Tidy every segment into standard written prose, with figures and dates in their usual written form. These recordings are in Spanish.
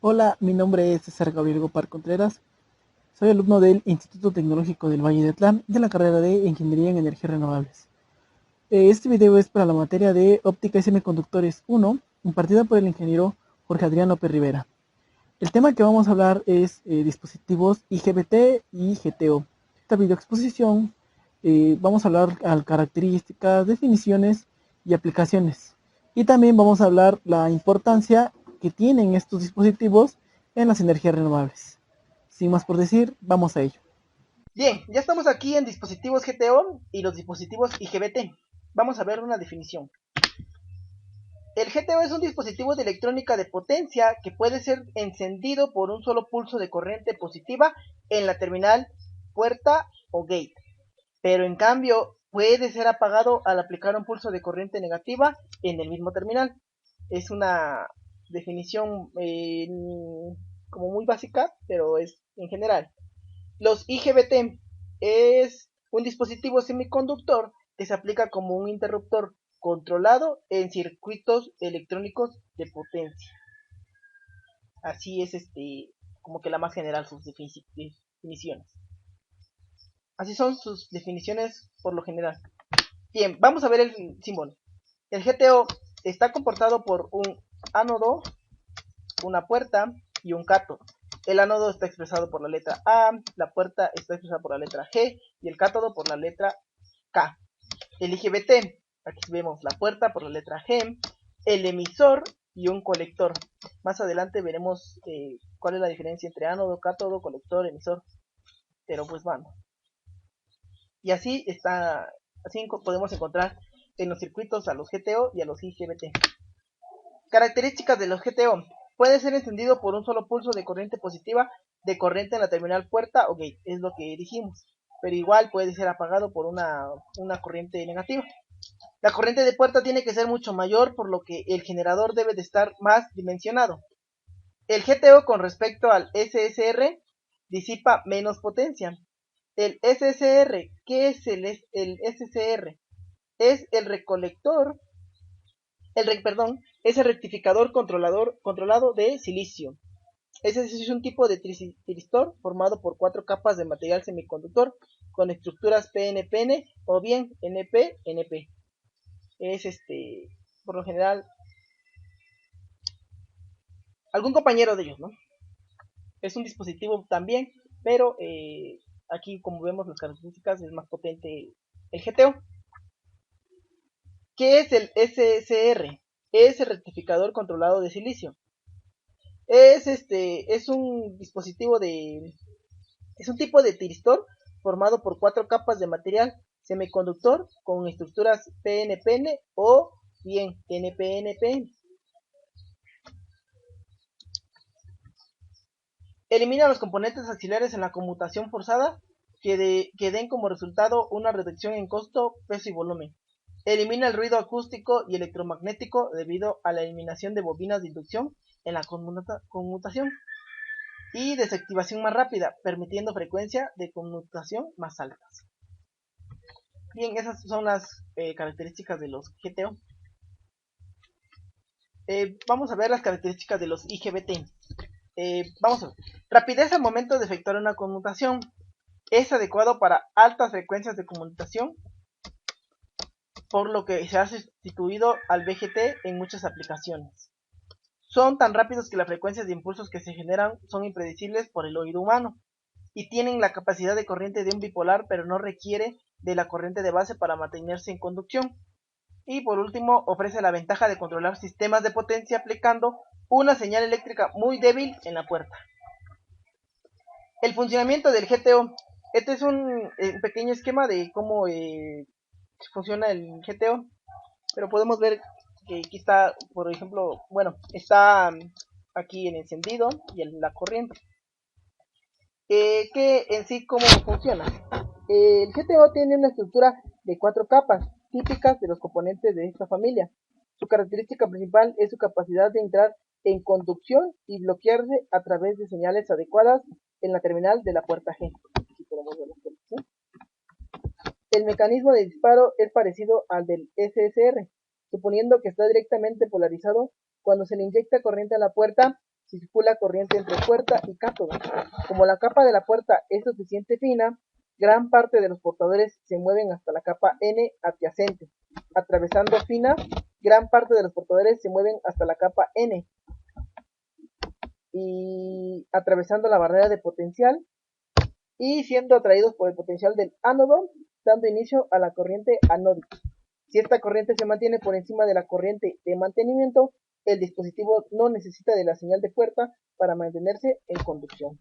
Hola, mi nombre es César Gabriel Gopar Contreras. Soy alumno del Instituto Tecnológico del Valle de Atlán de la carrera de Ingeniería en Energías Renovables. Este video es para la materia de Óptica y Semiconductores 1, impartida por el ingeniero Jorge Adrián López Rivera. El tema que vamos a hablar es dispositivos IGBT y GTO. Esta videoexposición vamos a hablar de características, definiciones y aplicaciones. Y también vamos a hablar la importancia que tienen estos dispositivos en las energías renovables. Sin más por decir, vamos a ello. Bien, ya estamos aquí en dispositivos GTO y los dispositivos IGBT. Vamos a ver una definición. El GTO es un dispositivo de electrónica de potencia que puede ser encendido por un solo pulso de corriente positiva en la terminal, puerta o gate, pero en cambio puede ser apagado al aplicar un pulso de corriente negativa en el mismo terminal. Es una definición como muy básica, pero es en general. Los IGBT es un dispositivo semiconductor que se aplica como un interruptor controlado en circuitos electrónicos de potencia. Así es como que la más general sus definiciones. Así son sus definiciones por lo general. Bien, vamos a ver el símbolo. El GTO está comportado por un ánodo, una puerta y un cátodo. El ánodo está expresado por la letra A, la puerta está expresada por la letra G y el cátodo por la letra K. El IGBT, aquí vemos la puerta por la letra G, el emisor y un colector. Más adelante veremos cuál es la diferencia entre ánodo, cátodo, colector, emisor, pero pues vamos. Y así podemos encontrar en los circuitos a los GTO y a los IGBT. Características de los GTO. Puede ser encendido por un solo pulso de corriente positiva de corriente en la terminal puerta o gate, es lo que dijimos, pero igual puede ser apagado por una corriente negativa. La corriente de puerta tiene que ser mucho mayor, por lo que el generador debe de estar más dimensionado. El GTO con respecto al SSR disipa menos potencia. El SSR, ¿qué es el SSR? Es el recolector es el rectificador controlado de silicio. Ese es un tipo de tiristor formado por 4 capas de material semiconductor con estructuras PN-PN o bien NP-NP. Es por lo general, algún compañero de ellos, ¿no? Es un dispositivo también, pero aquí como vemos las características es más potente el GTO. ¿Qué es el SSR? Es el rectificador controlado de silicio. Es un es un tipo de tiristor formado por 4 capas de material semiconductor con estructuras PN-PN o bien NP-NP. Elimina los componentes auxiliares en la conmutación forzada que den como resultado una reducción en costo, peso y volumen. Elimina el ruido acústico y electromagnético debido a la eliminación de bobinas de inducción en la conmutación y desactivación más rápida, permitiendo frecuencia de conmutación más altas. Bien, esas son las características de los GTO. Vamos a ver las características de los IGBT. Vamos a ver. Rapidez al momento de efectuar una conmutación. Es adecuado para altas frecuencias de conmutación, por lo que se ha sustituido al VGT en muchas aplicaciones. Son tan rápidos que las frecuencias de impulsos que se generan son impredecibles por el oído humano y tienen la capacidad de corriente de un bipolar, pero no requiere de la corriente de base para mantenerse en conducción. Y por último, ofrece la ventaja de controlar sistemas de potencia aplicando una señal eléctrica muy débil en la puerta. El funcionamiento del GTO. Este es un pequeño esquema de cómo funciona el GTO, pero podemos ver que aquí está, por ejemplo, bueno, está aquí el encendido y la corriente. Que en sí, ¿cómo funciona? El GTO tiene una estructura de 4 capas, típicas de los componentes de esta familia. Su característica principal es su capacidad de entrar en conducción y bloquearse a través de señales adecuadas en la terminal de la puerta G. Aquí podemos ver ¿sí? El mecanismo de disparo es parecido al del SSR, suponiendo que está directamente polarizado. Cuando se le inyecta corriente a la puerta, circula corriente entre puerta y cátodo. Como la capa de la puerta es suficiente fina, gran parte de los portadores se mueven hasta la capa N adyacente. Atravesando fina, gran parte de los portadores se mueven hasta la capa N y atravesando la barrera de potencial y siendo atraídos por el potencial del ánodo, dando inicio a la corriente anódica. Si esta corriente se mantiene por encima de la corriente de mantenimiento, el dispositivo no necesita de la señal de puerta para mantenerse en conducción.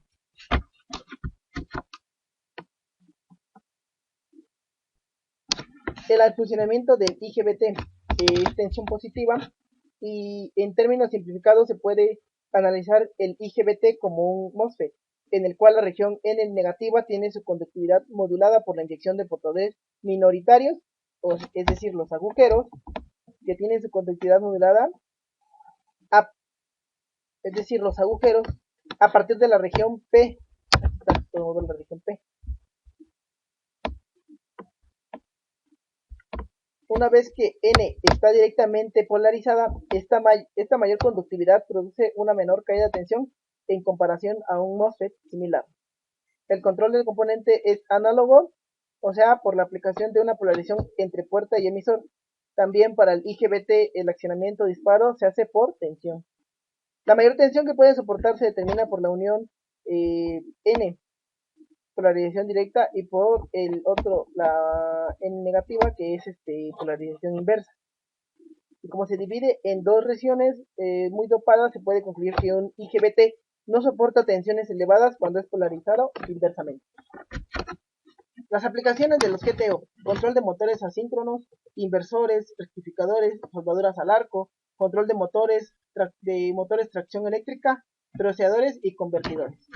El funcionamiento del IGBT es tensión positiva y en términos simplificados se puede analizar el IGBT como un MOSFET, en el cual la región N negativa tiene su conductividad modulada por la inyección de portadores minoritarios, es decir, los agujeros, que tienen su conductividad modulada, es decir, los agujeros, a partir de la región P. La región P. Una vez que N está directamente polarizada, esta mayor conductividad produce una menor caída de tensión en comparación a un MOSFET similar. El control del componente es análogo, o sea, por la aplicación de una polarización entre puerta y emisor. También para el IGBT el accionamiento disparo se hace por tensión. La mayor tensión que puede soportar se determina por la unión N, polarización directa, y por el otro, la N negativa, que es polarización inversa. Y como se divide en dos regiones muy dopadas, se puede concluir que un IGBT no soporta tensiones elevadas cuando es polarizado inversamente. Las aplicaciones de los GTO: control de motores asíncronos, inversores, rectificadores, soldaduras al arco, control de motores tracción eléctrica, troceadores y convertidores.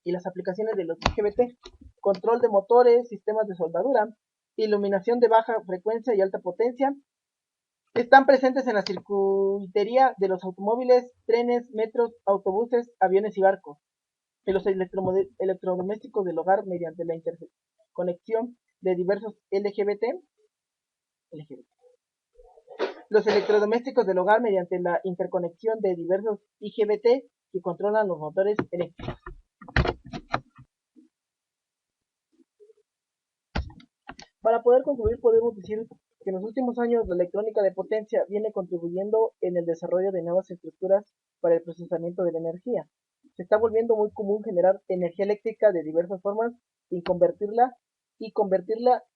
Y las aplicaciones de los IGBT: control de motores, sistemas de soldadura, iluminación de baja frecuencia y alta potencia. Están presentes en la circuitería de los automóviles, trenes, metros, autobuses, aviones y barcos. En los electrodomésticos del hogar mediante la interconexión de diversos LGBT. Los electrodomésticos del hogar mediante la interconexión de diversos IGBT que controlan los motores eléctricos. Para poder concluir, podemos decir que en los últimos años la electrónica de potencia viene contribuyendo en el desarrollo de nuevas estructuras para el procesamiento de la energía. Se está volviendo muy común generar energía eléctrica de diversas formas y convertirla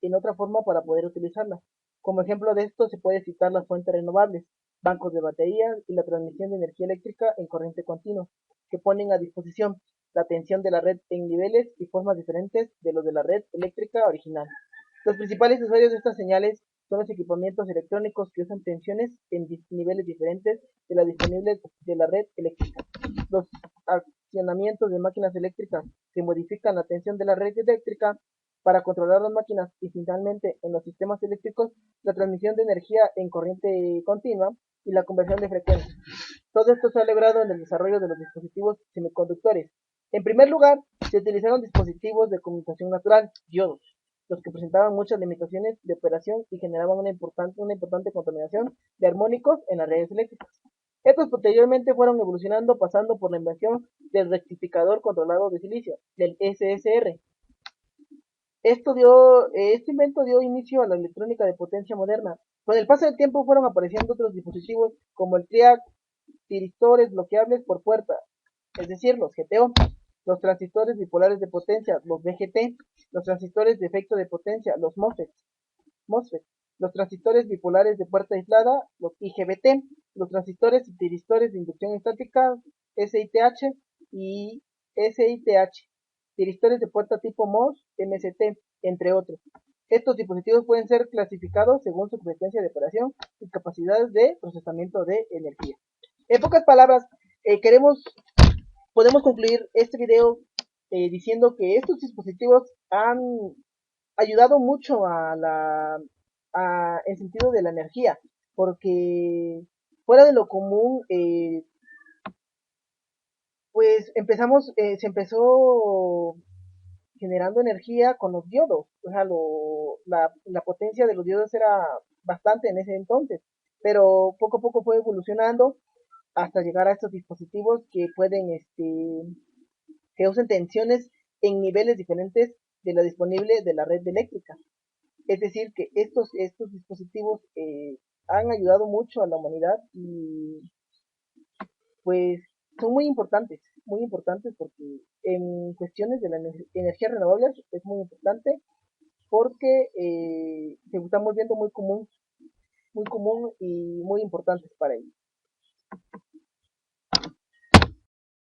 en otra forma para poder utilizarla. Como ejemplo de esto se puede citar las fuentes renovables, bancos de baterías y la transmisión de energía eléctrica en corriente continua, que ponen a disposición la tensión de la red en niveles y formas diferentes de los de la red eléctrica original. Los principales usuarios de estas señales son los equipamientos electrónicos que usan tensiones en niveles diferentes de las disponibles de la red eléctrica. Los accionamientos de máquinas eléctricas que modifican la tensión de la red eléctrica para controlar las máquinas y finalmente en los sistemas eléctricos la transmisión de energía en corriente continua y la conversión de frecuencias. Todo esto se ha logrado en el desarrollo de los dispositivos semiconductores. En primer lugar, se utilizaron dispositivos de conmutación natural, diodos, los que presentaban muchas limitaciones de operación y generaban una importante contaminación de armónicos en las redes eléctricas. Estos posteriormente fueron evolucionando pasando por la invención del rectificador controlado de silicio, del SSR. Este invento dio inicio a la electrónica de potencia moderna. Con el paso del tiempo fueron apareciendo otros dispositivos como el TRIAC, tiristores bloqueables por puerta, es decir, los GTO, los transistores bipolares de potencia, los BGT, los transistores de efecto de potencia, los MOSFET, los transistores bipolares de puerta aislada, los IGBT, los transistores y tiristores de inducción estática, SITH y SITH, tiristores de puerta tipo MOS, MST, entre otros. Estos dispositivos pueden ser clasificados según su frecuencia de operación y capacidades de procesamiento de energía. En pocas palabras, podemos concluir este video diciendo que estos dispositivos han ayudado mucho en sentido de la energía, porque fuera de lo común, pues se empezó generando energía con los diodos, o sea, la potencia de los diodos era bastante en ese entonces, pero poco a poco fue evolucionando hasta llegar a estos dispositivos que pueden, que usen tensiones en niveles diferentes de la disponible de la red eléctrica. Es decir, que estos dispositivos han ayudado mucho a la humanidad y pues son muy importantes porque en cuestiones de la energía renovables es muy importante porque se están volviendo muy común y muy importantes para ellos.